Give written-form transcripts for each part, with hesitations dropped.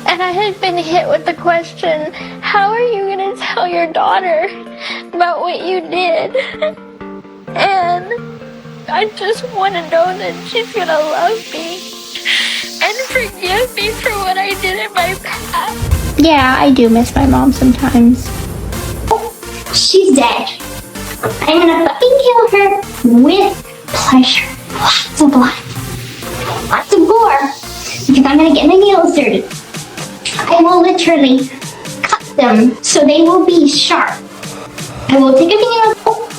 And I had been hit with the question, how are you going to tell your daughter about what you did? And I just want to know that she's going to love me and forgive me for what I did in my past. Yeah, I do miss my mom sometimes. She's dead. I'm gonna fucking kill her with pleasure. Lots of blood. Lots of gore. Because I'm gonna get my nails dirty. I will literally cut them so they will be sharp. I will take a fingernail.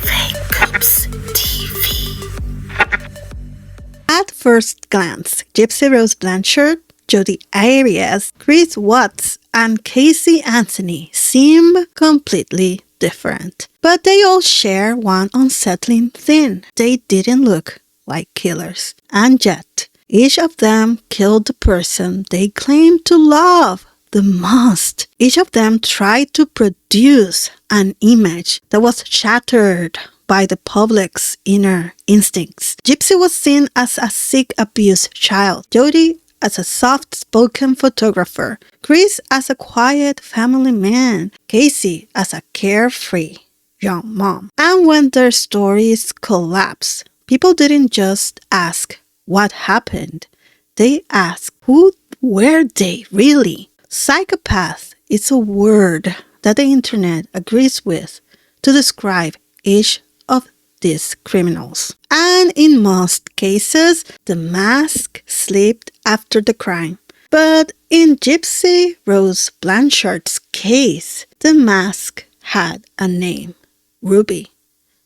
FayeCoopsTV. At first glance, Gypsy Rose Blanchard, Jodi Arias, Chris Watts, and Casey Anthony seem completely different. But they all share one unsettling thing. They didn't look like killers. And yet, each of them killed the person they claimed to love the most. Each of them tried to produce an image that was shattered by the public's inner instincts. Gypsy was seen as a sick, abused child. Jodi as a soft-spoken photographer. Chris as a quiet family man. Casey as a carefree young mom. And when their stories collapse, people didn't just ask what happened. They asked, who were they really? Psychopath is a word that the internet agrees with to describe each of these criminals. And in most cases, the mask slipped after the crime. But in Gypsy Rose Blanchard's case, the mask had a name, Ruby.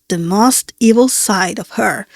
The most evil side of her,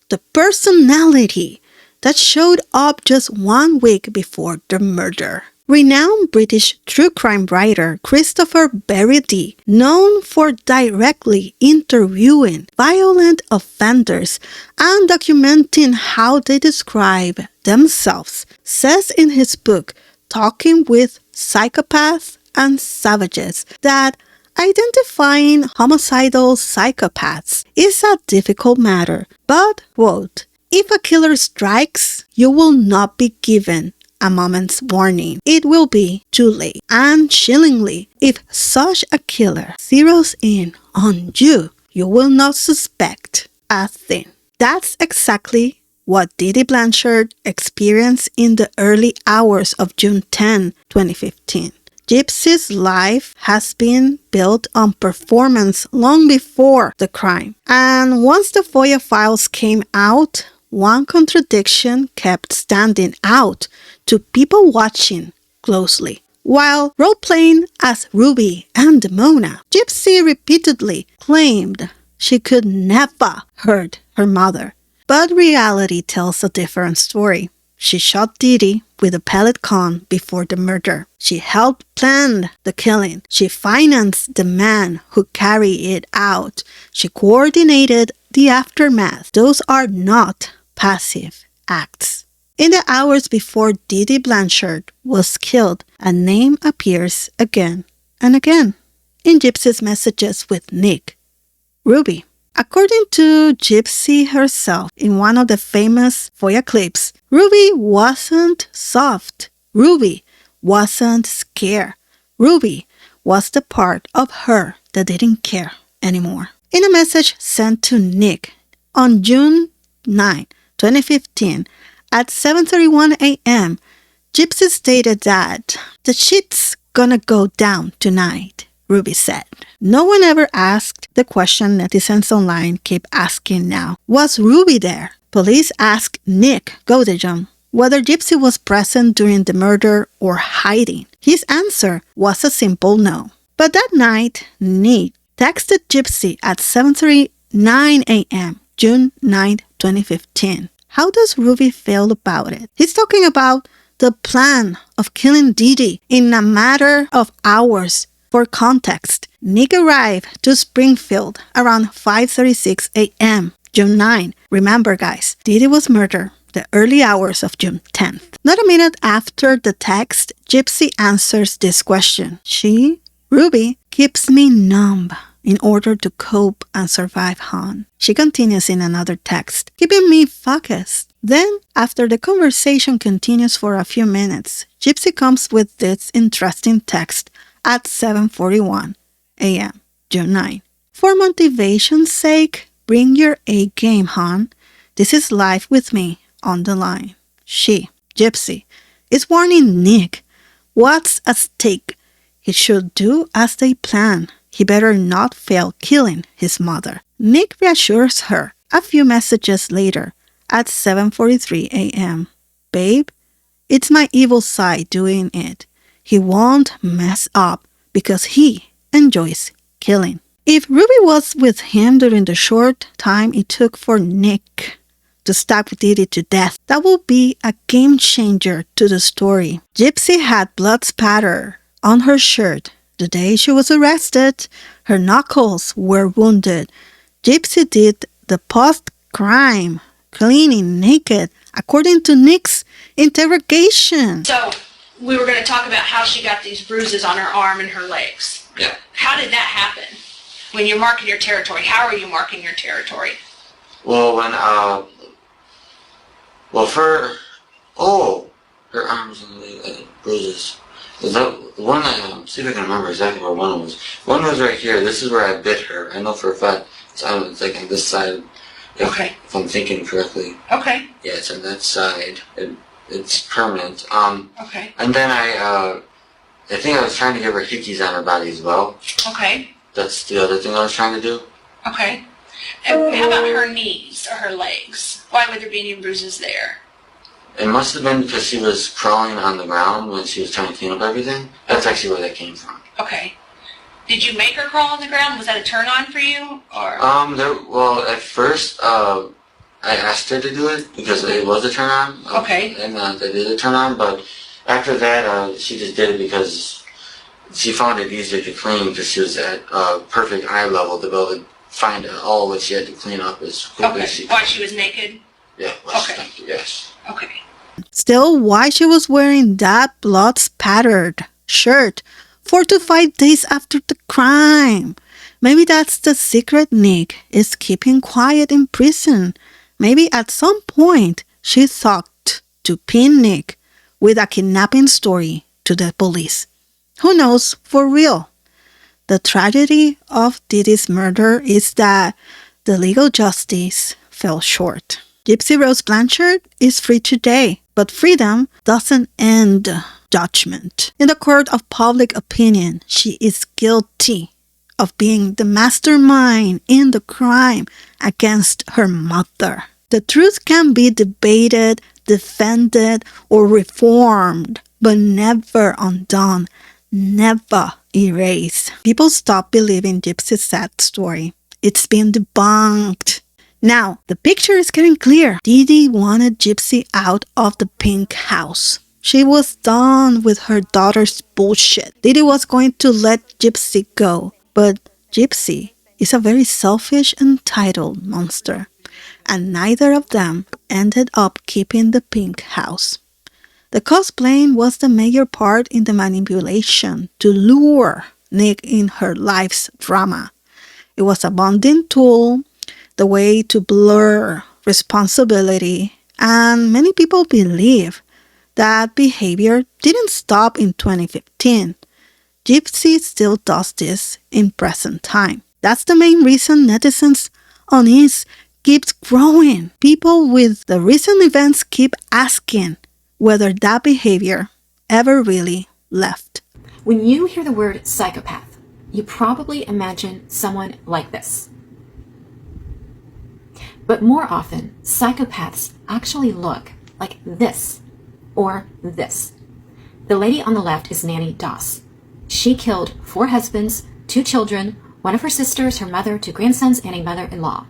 the personality that showed up just 1 week before the murder. Renowned British true crime writer Christopher Berry, known for directly interviewing violent offenders and documenting how they describe themselves, says in his book Talking with Psychopaths and Savages that identifying homicidal psychopaths is a difficult matter, but, quote, if a killer strikes, you will not be given a moment's warning. It will be too late. And chillingly, if such a killer zeroes in on you, you will not suspect a thing. That's exactly what Didi Blanchard experienced in the early hours of June 10, 2015. Gypsy's life has been built on performance long before the crime. And once the FOIA files came out, one contradiction kept standing out to people watching closely. While role-playing as Ruby and Mona, Gypsy repeatedly claimed she could never hurt her mother. But reality tells a different story. She shot Didi with a pellet gun before the murder. She helped plan the killing. She financed the man who carried it out. She coordinated the aftermath. Those are not passive acts. In the hours before Didi Blanchard was killed, a name appears again and again in Gypsy's messages with Nick, Ruby. According to Gypsy herself in one of the famous FOIA clips, Ruby wasn't soft. Ruby wasn't scared. Ruby was the part of her that didn't care anymore. In a message sent to Nick on June 9, 2015, at 7:31 a.m., Gypsy stated that the shit's gonna go down tonight, Ruby said. No one ever asked the question netizens online keep asking now. Was Ruby there? Police asked Nick Godejohn whether Gypsy was present during the murder or hiding. His answer was a simple no. But that night, Nick texted Gypsy at 7:39 a.m., June 9, 2015. How does Ruby feel about it? He's talking about the plan of killing Didi in a matter of hours. For context, Nick arrived to Springfield around 5:36 a.m., June 9. Remember guys, Didi was murdered the early hours of June 10th. Not a minute after the text, Gypsy answers this question. She, Ruby, keeps me numb in order to cope and survive, hon. She continues in another text, keeping me focused. Then, after the conversation continues for a few minutes, Gypsy comes with this interesting text at 7:41 a.m., June 9. For motivation's sake, bring your A game, hon. This is life with me on the line. She, Gypsy, is warning Nick. What's at stake? He should do as they plan. He better not fail killing his mother. Nick reassures her a few messages later at 7:43 a.m. Babe, it's my evil side doing it. He won't mess up because he enjoys killing. If Ruby was with him during the short time it took for Nick to stab Didi to death, that would be a game changer to the story. Gypsy had blood spatter on her shirt. The day she was arrested, her knuckles were wounded. Gypsy did the post-crime cleaning naked, according to Nick's interrogation. So, we were going to talk about how she got these bruises on her arm and her legs. Yeah. How did that happen? When you're marking your territory, how are you marking your territory? Well, when, her arms and bruises. One, see if I can remember exactly where one was. One was right here. This is where I bit her. I know for a fact. It's like on this side. Okay. If I'm thinking correctly. Okay. Yeah, it's on that side. It's permanent. Okay. And then I think I was trying to give her hickeys on her body as well. Okay. That's the other thing I was trying to do. Okay. And how about her knees or her legs? Why would there be any bruises there? It must have been because she was crawling on the ground when she was trying to clean up everything. That's actually where that came from. Okay. Did you make her crawl on the ground? Was that a turn on for you? Or Well, at first, I asked her to do it because it was a turn on. Okay. And they did a turn on, but after that, she just did it because she found it easier to clean because she was at perfect eye level to be able to find all what she had to clean up as quickly as she could. Why she was naked? Yeah. Okay. Thank you. Yes. Okay. Still, why she was wearing that blood-spattered shirt 4 to 5 days after the crime? Maybe that's the secret Nick is keeping quiet in prison. Maybe at some point she thought to pin Nick with a kidnapping story to the police. Who knows for real? The tragedy of Didi's murder is that the legal justice fell short. Gypsy Rose Blanchard is free today, but freedom doesn't end judgment. In the court of public opinion, she is guilty of being the mastermind in the crime against her mother. The truth can be debated, defended, or reformed, but never undone, never erased. People stop believing Gypsy's sad story. It's been debunked. Now, the picture is getting clear. Didi wanted Gypsy out of the pink house. She was done with her daughter's bullshit. Didi was going to let Gypsy go, but Gypsy is a very selfish, entitled monster, and neither of them ended up keeping the pink house. The cosplaying was the major part in the manipulation to lure Nick in her life's drama. It was a bonding tool, the way to blur responsibility, and many people believe that behavior didn't stop in 2015. Gypsy still does this in present time. That's the main reason netizens' unease keeps growing. People with the recent events keep asking whether that behavior ever really left. When you hear the word psychopath, you probably imagine someone like this. But more often, psychopaths actually look like this or this. The lady on the left is Nanny Doss. She killed 4 husbands, 2 children, one of her sisters, her mother, 2 grandsons, and a mother-in-law.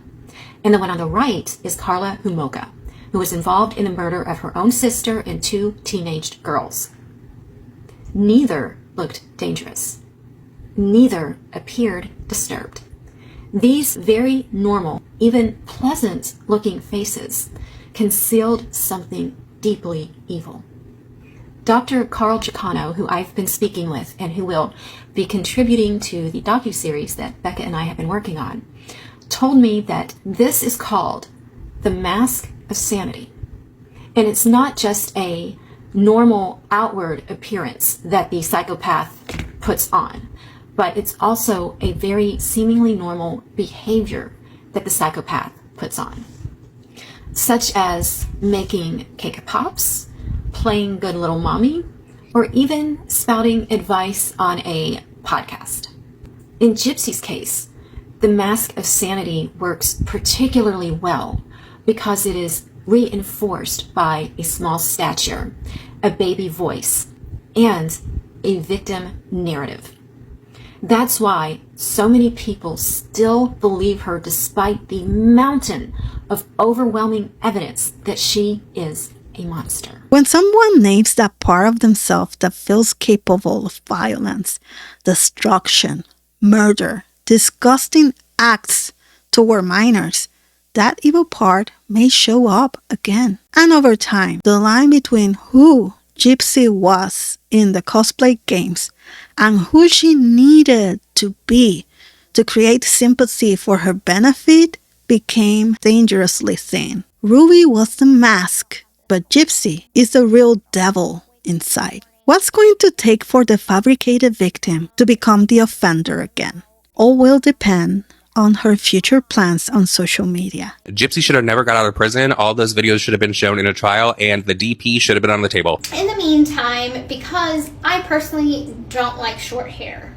And the one on the right is Carla Humoka, who was involved in the murder of her own sister and 2 teenaged girls. Neither looked dangerous. Neither appeared disturbed. These very normal, even pleasant-looking faces concealed something deeply evil. Dr. Carl Chicano, who I've been speaking with and who will be contributing to the docuseries that Becca and I have been working on, told me that this is called the mask of sanity. And it's not just a normal outward appearance that the psychopath puts on, but it's also a very seemingly normal behavior that the psychopath puts on, such as making cake of pops, playing good little mommy, or even spouting advice on a podcast. In Gypsy's case, the mask of sanity works particularly well because it is reinforced by a small stature, a baby voice, and a victim narrative. That's why so many people still believe her despite the mountain of overwhelming evidence that she is a monster. When someone names that part of themselves that feels capable of violence, destruction, murder, disgusting acts toward minors, that evil part may show up again. And over time, the line between who Gypsy was in the cosplay games and who she needed to be to create sympathy for her benefit became dangerously thin. Ruby was the mask, but Gypsy is the real devil inside. What's going to take for the fabricated victim to become the offender again? All will depend on her future plans on social media. Gypsy should have never got out of prison. All those videos should have been shown in a trial, and the DP should have been on the table. In the meantime, because I personally don't like short hair,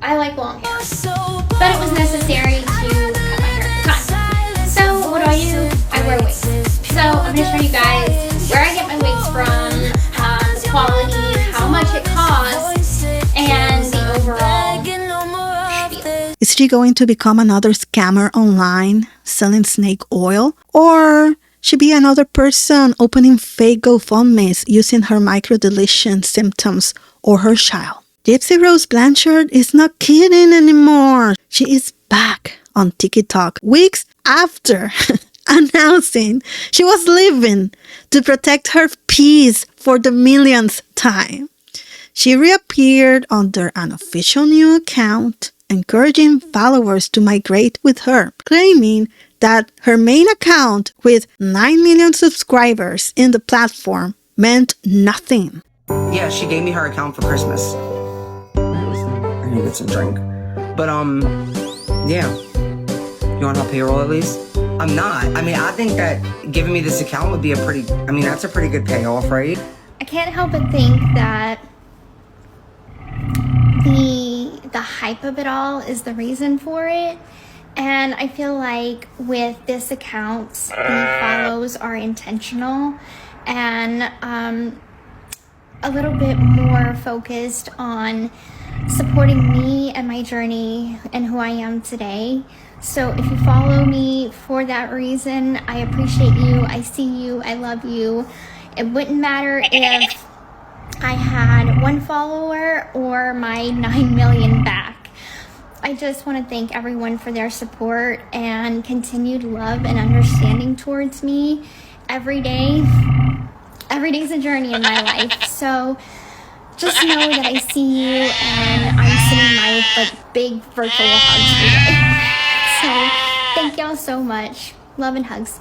I like long hair. But it was necessary to cut my hair at the time. So what do? I wear wigs. So I'm going to show you guys where I get my wigs from, the quality, how much it costs, and the overall spiel. Is she going to become another scammer online selling snake oil? Or she be another person opening fake GoFundMes using her microdeletion symptoms or her child? Gypsy Rose Blanchard is not kidding anymore. She is back on TikTok weeks after announcing she was leaving to protect her peace for the millionth time. She reappeared under an official new account, encouraging followers to migrate with her, claiming that her main account with 9 million subscribers in the platform meant nothing. Yeah, she gave me her account for Christmas. I need to get some drink. But, yeah. You want to help payroll at least? I'm not. I mean, I think that giving me this account would be that's a pretty good payoff, right? I can't help but think that the hype of it all is the reason for it. And I feel like with this account, the follows are intentional and a little bit more focused on supporting me and my journey and who I am today. So if you follow me for that reason, I appreciate you. I see you. I love you. It wouldn't matter if I had 1 follower or my 9 million back. I just want to thank everyone for their support and continued love and understanding towards me every day. Every day's a journey in my life. So just know that I see you and I'm sending my big virtual hugs today. So thank y'all so much. Love and hugs.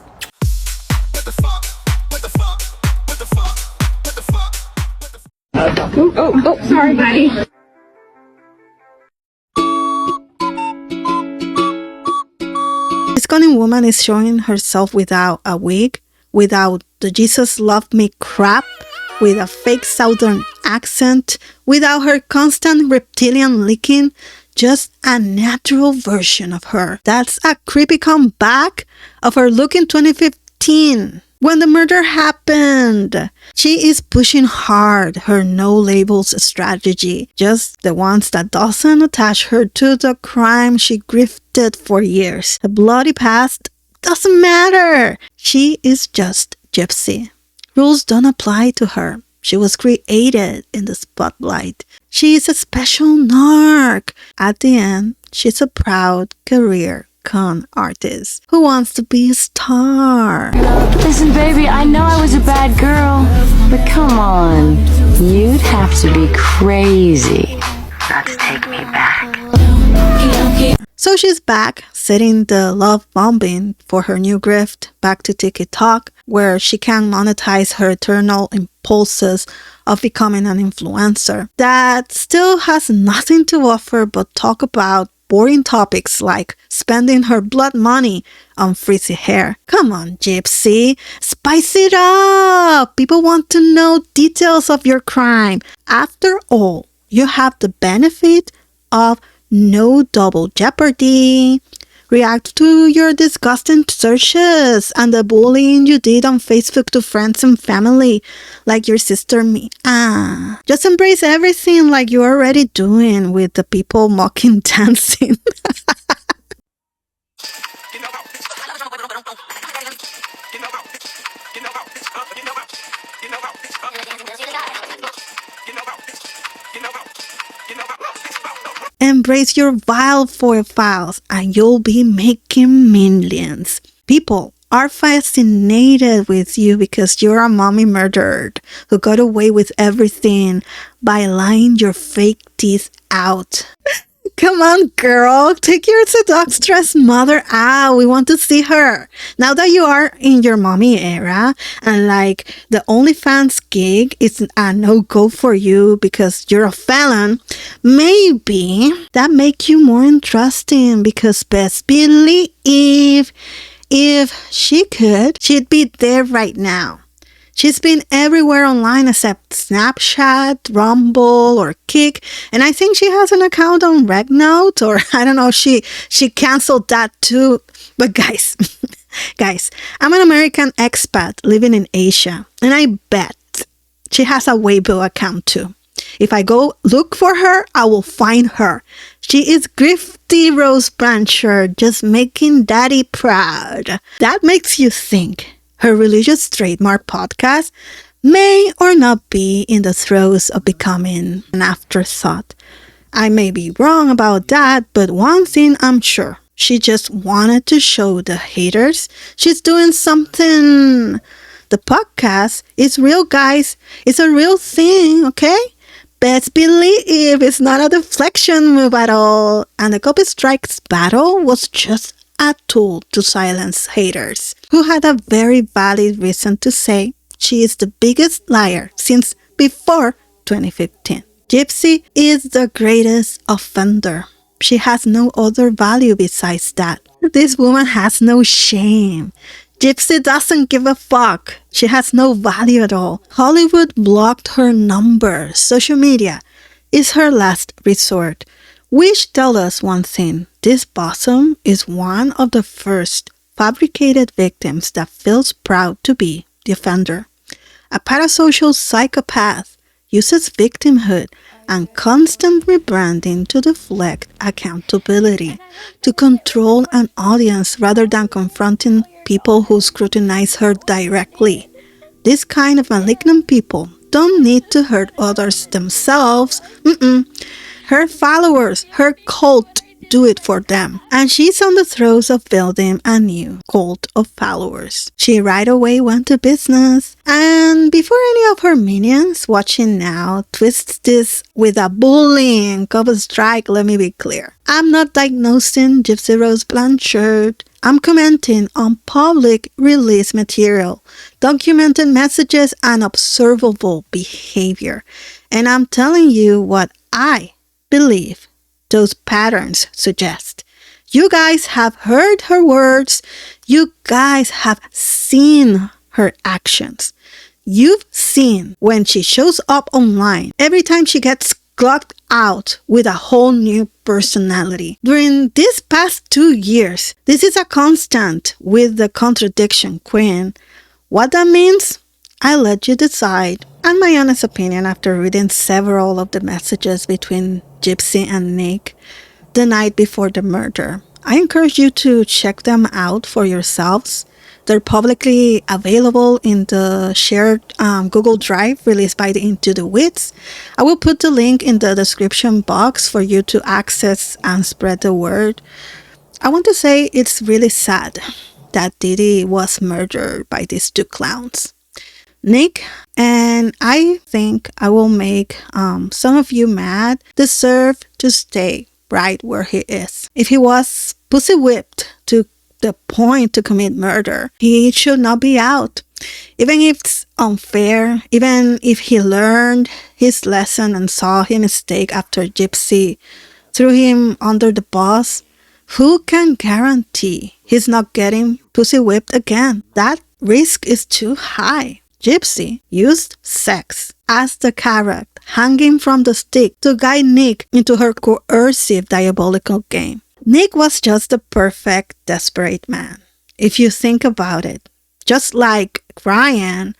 Sorry, buddy. This cunning woman is showing herself without a wig, without the Jesus love me crap, with a fake southern accent, without her constant reptilian licking, just a natural version of her. That's a creepy comeback of her look in 2015. When the murder happened, she is pushing hard her no labels strategy, just the ones that doesn't attach her to the crime she grifted for years. The bloody past doesn't matter. She is just Gypsy. Rules don't apply to her. She was created in the spotlight. She is a special narc. At the end, she's a proud career con artist who wants to be a star. Listen, baby, I know I was a bad girl, but come on. You'd have to be crazy not to take me back. So she's back, setting the love bombing for her new grift back to TikTok, where she can monetize her eternal impulses of becoming an influencer that still has nothing to offer but talk about boring topics like spending her blood money on frizzy hair. Come on, Gypsy, spice it up! People want to know details of your crime. After all, you have the benefit of no double jeopardy. React to your disgusting searches and the bullying you did on Facebook to friends and family, like your sister me. Just embrace everything like you're already doing with the people mocking dancing. Embrace your vile FOIA files and you'll be making millions. People are fascinated with you because you're a mommy murdered who got away with everything by lying your fake teeth out. Come on, girl. Take your seductress mother out. We want to see her. Now that you are in your mommy era and like the OnlyFans gig is a no-go for you because you're a felon, maybe that make you more interesting because best believe if she could, she'd be there right now. She's been everywhere online except Snapchat, Rumble, or Kik, and I think she has an account on RegNote, or I don't know, she canceled that too. But guys, I'm an American expat living in Asia, and I bet she has a Weibo account too. If I go look for her, I will find her. She is Gypsy Rose Blanchard, just making daddy proud. That makes you think her religious trademark podcast may or not be in the throes of becoming an afterthought. I may be wrong about that, but one thing I'm sure. She just wanted to show the haters she's doing something. The podcast is real, guys. It's a real thing, okay? Best believe it's not a deflection move at all. And the Copy Strikes battle was just a tool to silence haters who had a very valid reason to say she is the biggest liar since before 2015. Gypsy is the greatest offender. She has no other value besides that. This woman has no shame. Gypsy doesn't give a fuck. She has no value at all. Hollywood blocked her number. Social media is her last resort. Which tells us one thing. This bosom is one of the first fabricated victims that feels proud to be the offender. A parasocial psychopath uses victimhood and constant rebranding to deflect accountability, to control an audience rather than confronting people who scrutinize her directly. This kind of malignant people don't need to hurt others themselves. Her followers, her cult, do it for them. And she's on the throes of building a new cult of followers. She right away went to business. And before any of her minions watching now twists this with a bullying cover strike, let me be clear. I'm not diagnosing Gypsy Rose Blanchard. I'm commenting on public release material, documented messages, and observable behavior. And I'm telling you what I believe those patterns suggest. You guys have heard her words. You guys have seen her actions. You've seen when she shows up online, every time she gets clocked out with a whole new personality. During these past 2 years, this is a constant with the contradiction queen. What that means, I let you decide. And my honest opinion after reading several of the messages between Gypsy and Nick the night before the murder. I encourage you to check them out for yourselves. They're publicly available in the shared Google Drive released by the Into the Wits. I will put the link in the description box for you to access and spread the word. I want to say it's really sad that Didi was murdered by these two clowns, Nick, and I think I will make some of you mad, deserve to stay right where he is. If he was pussy whipped to the point to commit murder, he should not be out. Even if it's unfair, even if he learned his lesson and saw his mistake after Gypsy threw him under the bus, who can guarantee he's not getting pussy whipped again? That risk is too high. Gypsy used sex as the carrot hanging from the stick to guide Nick into her coercive diabolical game. Nick was just the perfect desperate man, if you think about it. Just like Ryan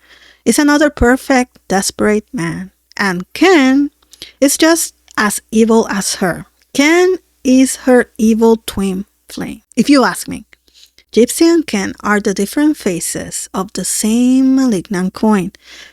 is another perfect desperate man. And Ken is just as evil as her. Ken is her evil twin flame. If you ask me, Gypsy and Ken are the different faces of the same malignant coin.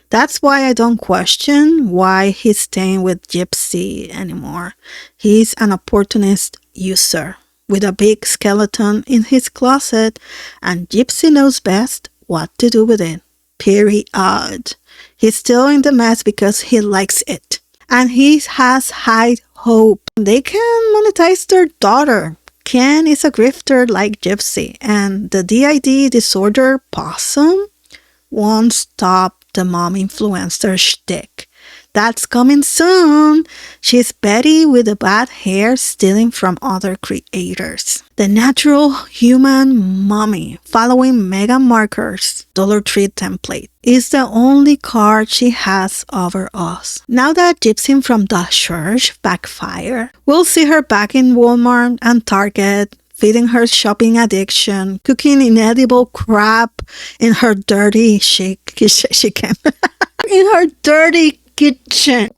That's why I don't question why he's staying with Gypsy anymore. He's an opportunist user with a big skeleton in his closet, and Gypsy knows best what to do with it. Period. He's still in the mess because he likes it. And he has high hope they can monetize their daughter. Ken is a grifter like Gypsy, and the DID disorder possum won't stop the mom influencer shtick. That's coming soon. She's Betty with the bad hair stealing from other creators. The natural human mommy following Meghan Markle's Dollar Tree template is the only card she has over us. Now that Gypsy from the church backfire, we'll see her back in Walmart and Target, feeding her shopping addiction, cooking inedible crap in her dirty in her dirty kitchen,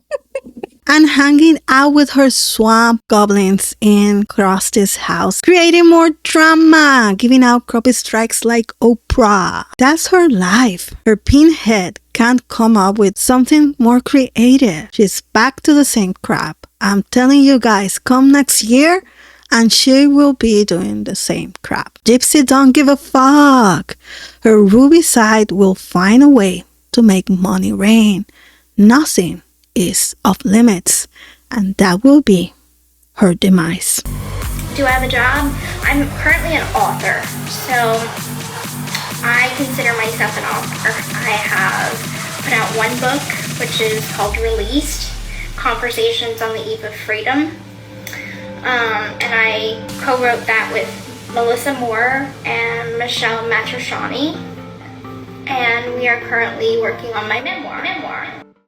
and hanging out with her swamp goblins in Krusty's house, creating more drama, giving out crappy strikes like Oprah. That's her life. Her pinhead can't come up with something more creative. She's back to the same crap. I'm telling you guys, come next year, and she will be doing the same crap. Gypsy don't give a fuck. Her ruby side will find a way to make money rain. Nothing is off limits, and that will be her demise. Do I have a job? I'm currently an author, so I consider myself an author. I have put out one book, which is called Released, Conversations on the Eve of Freedom. And I co-wrote that with Melissa Moore and Michelle Matrashani. And we are currently working on my memoir.